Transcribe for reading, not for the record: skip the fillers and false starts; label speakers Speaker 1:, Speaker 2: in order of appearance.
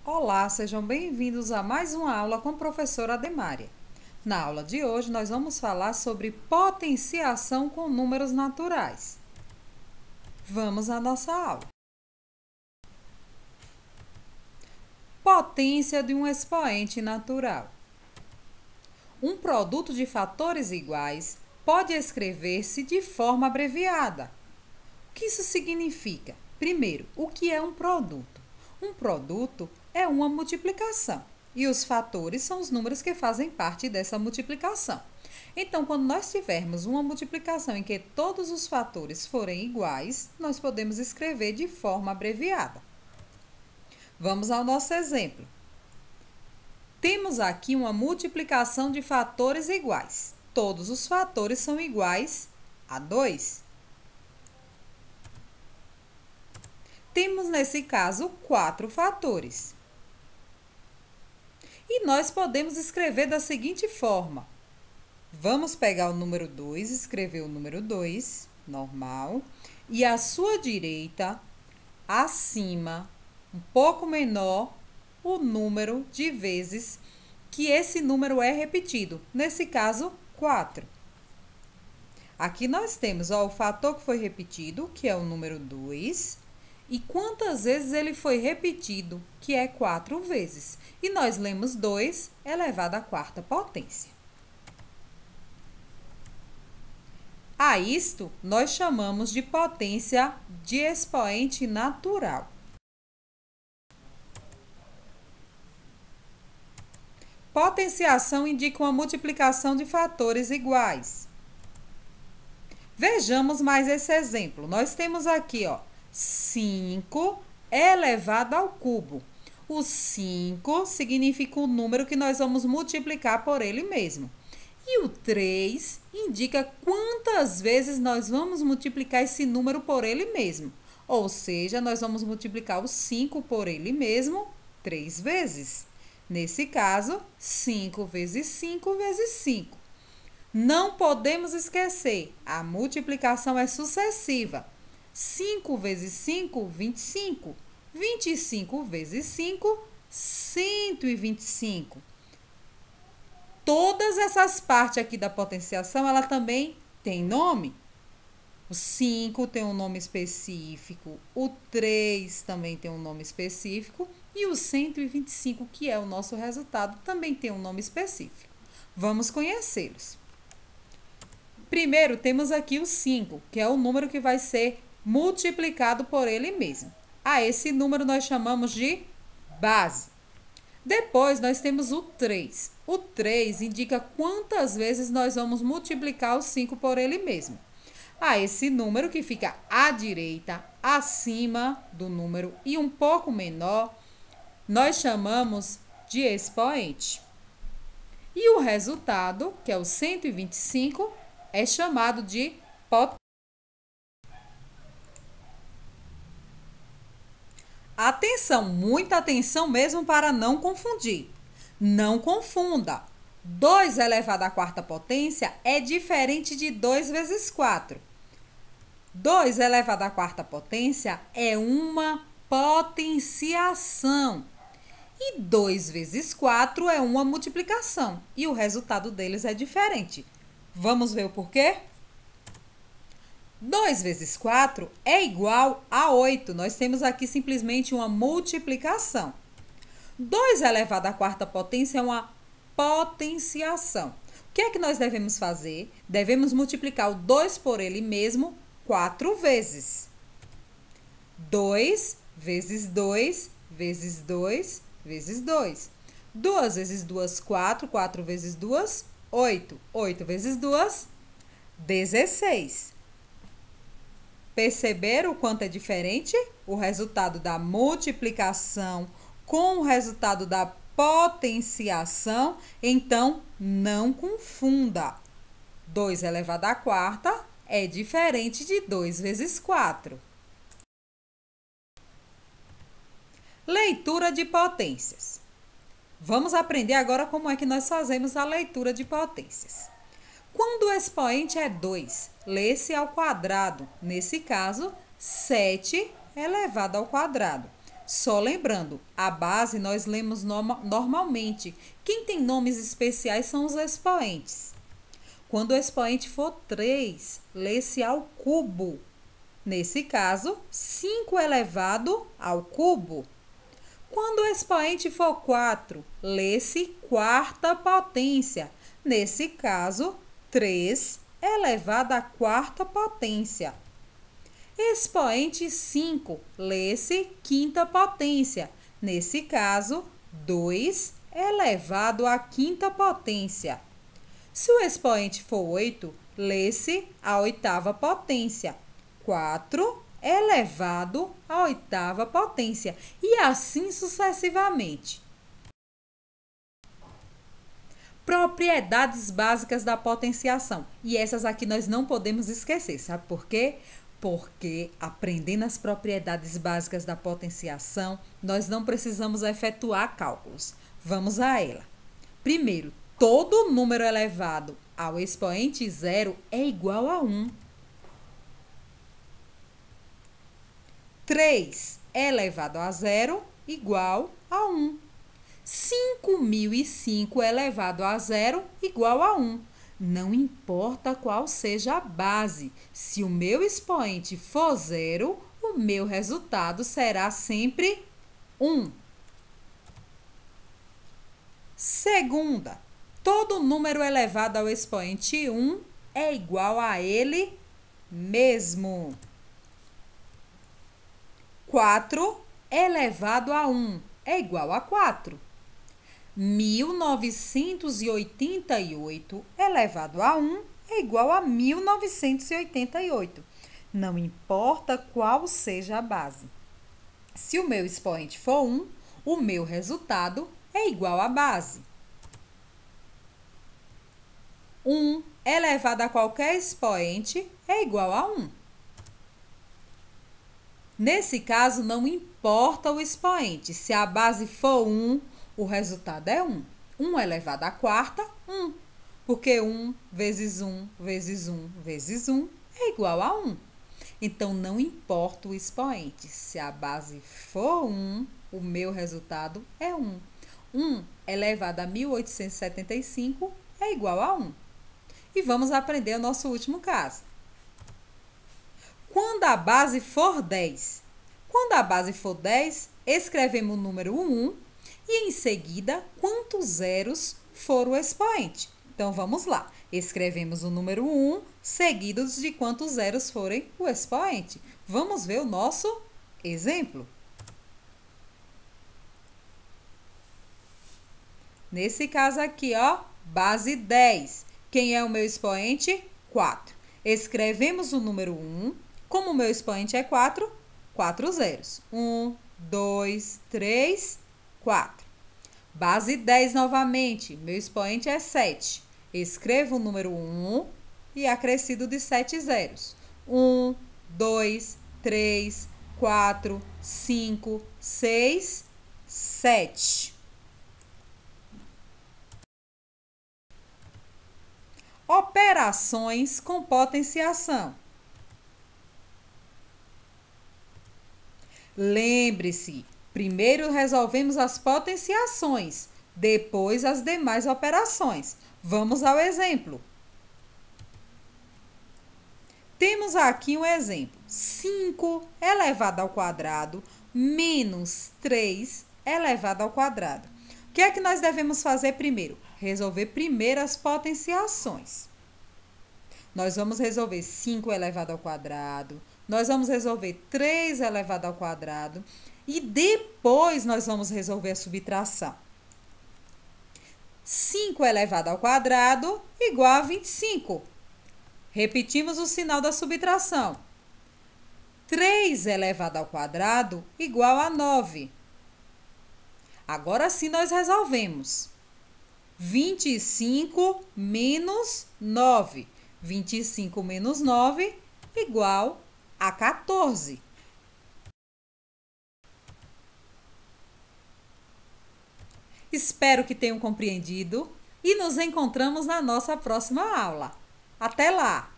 Speaker 1: Olá, sejam bem-vindos a mais uma aula com a professora Ademária. Na aula de hoje, nós vamos falar sobre potenciação com números naturais. Vamos à nossa aula. Potência de um expoente natural. Um produto de fatores iguais pode escrever-se de forma abreviada. O que isso significa? Primeiro, o que é um produto? Um produto é uma multiplicação e os fatores são os números que fazem parte dessa multiplicação. Então, quando nós tivermos uma multiplicação em que todos os fatores forem iguais, nós podemos escrever de forma abreviada. Vamos ao nosso exemplo. Temos aqui uma multiplicação de fatores iguais. Todos os fatores são iguais a 2. Temos, nesse caso, 4 fatores. E nós podemos escrever da seguinte forma. Vamos pegar o número 2, escrever o número 2, normal. E à sua direita, acima, um pouco menor, o número de vezes que esse número é repetido. Nesse caso, 4. Aqui nós temos o fator que foi repetido, que é o número 2. E quantas vezes ele foi repetido, que é 4 vezes. E nós lemos 2 elevado à quarta potência. A isto, nós chamamos de potência de expoente natural. Potenciação indica uma multiplicação de fatores iguais. Vejamos mais esse exemplo. Nós temos aqui, 5 elevado ao cubo. O 5 significa o número que nós vamos multiplicar por ele mesmo. E o 3 indica quantas vezes nós vamos multiplicar esse número por ele mesmo. Ou seja, nós vamos multiplicar o 5 por ele mesmo 3 vezes. Nesse caso, 5 vezes 5 vezes 5. Não podemos esquecer, a multiplicação é sucessiva. 5 vezes 5, 25. 25 vezes 5, 125. Todas essas partes aqui da potenciação, ela também tem nome. O 5 tem um nome específico, o 3 também tem um nome específico e o 125, que é o nosso resultado, também tem um nome específico. Vamos conhecê-los. Primeiro, temos aqui o 5, que é o número que vai ser multiplicado por ele mesmo. A esse número nós chamamos de base. Depois, nós temos o 3. O 3 indica quantas vezes nós vamos multiplicar o 5 por ele mesmo. A esse número que fica à direita, acima do número e um pouco menor, nós chamamos de expoente. E o resultado, que é o 125, é chamado de potência. Atenção, muita atenção mesmo para não confundir. Não confunda. 2 elevado à quarta potência é diferente de 2 vezes 4. 2 elevado à quarta potência é uma potenciação. E 2 vezes 4 é uma multiplicação. E o resultado deles é diferente. Vamos ver o porquê? 2 vezes 4 é igual a 8. Nós temos aqui simplesmente uma multiplicação. 2 elevado à quarta potência é uma potenciação. O que é que nós devemos fazer? Devemos multiplicar o 2 por ele mesmo 4 vezes. 2 vezes 2 vezes 2 vezes 2. 2 vezes 2, 4. 4 vezes 2, 8. 8 vezes 2, 16. Perceberam o quanto é diferente o resultado da multiplicação com o resultado da potenciação? Então, não confunda. 2 elevado à quarta é diferente de 2 vezes 4. Leitura de potências. Vamos aprender agora como é que nós fazemos a leitura de potências. Quando o expoente é 2, lê-se ao quadrado. Nesse caso, 7 elevado ao quadrado. Só lembrando, a base nós lemos normalmente. Quem tem nomes especiais são os expoentes. Quando o expoente for 3, lê-se ao cubo. Nesse caso, 5 elevado ao cubo. Quando o expoente for 4, lê-se quarta potência. Nesse caso, 3 elevado à quarta potência. Expoente 5, lê-se quinta potência. Nesse caso, 2 elevado à quinta potência. Se o expoente for 8, lê-se a oitava potência. 4 elevado à oitava potência. E assim sucessivamente. Propriedades básicas da potenciação. E essas aqui nós não podemos esquecer. Sabe por quê? Porque aprendendo as propriedades básicas da potenciação, nós não precisamos efetuar cálculos. Vamos a ela. Primeiro, todo número elevado ao expoente zero é igual a 1. 3 elevado a zero igual a 1. 5.005 elevado a zero igual a 1. Não importa qual seja a base. Se o meu expoente for zero, o meu resultado será sempre 1. Segunda, todo número elevado ao expoente 1 é igual a ele mesmo. 4 elevado a 1 é igual a 4. 1988 elevado a 1 é igual a 1988. Não importa qual seja a base. Se o meu expoente for 1, o meu resultado é igual à base. 1 elevado a qualquer expoente é igual a 1. Nesse caso, não importa o expoente. Se a base for 1, o resultado é 1. 1 elevado à quarta, 1. Porque 1 vezes 1 vezes 1 vezes 1 é igual a 1. Então, não importa o expoente. Se a base for 1, o meu resultado é 1. 1 elevado a 1875 é igual a 1. E vamos aprender o nosso último caso. Quando a base for 10. Quando a base for 10, escrevemos o número 1 e, em seguida, quantos zeros for o expoente. Então, vamos lá. Escrevemos o número 1, seguidos de quantos zeros forem o expoente. Vamos ver o nosso exemplo. Nesse caso aqui, ó, base 10. Quem é o meu expoente? 4. Escrevemos o número 1. Como o meu expoente é 4, 4 zeros. 1, 2, 3, 4. Base 10 novamente. Meu expoente é 7. Escrevo o número 1 e acrescido de 7 zeros. 1, 2, 3, 4, 5, 6, 7. Operações com potenciação. Lembre-se, primeiro resolvemos as potenciações, depois as demais operações. Vamos ao exemplo. Temos aqui um exemplo. 5 elevado ao quadrado menos 3 elevado ao quadrado. O que é que nós devemos fazer primeiro? Resolver primeiro as potenciações. Nós vamos resolver 5 elevado ao quadrado, nós vamos resolver 3 elevado ao quadrado e depois nós vamos resolver a subtração. 5 elevado ao quadrado igual a 25. Repetimos o sinal da subtração. 3 elevado ao quadrado igual a 9. Agora sim nós resolvemos. 25 menos 9. 25 menos 9 igual a 14. Espero que tenham compreendido e nos encontramos na nossa próxima aula. Até lá!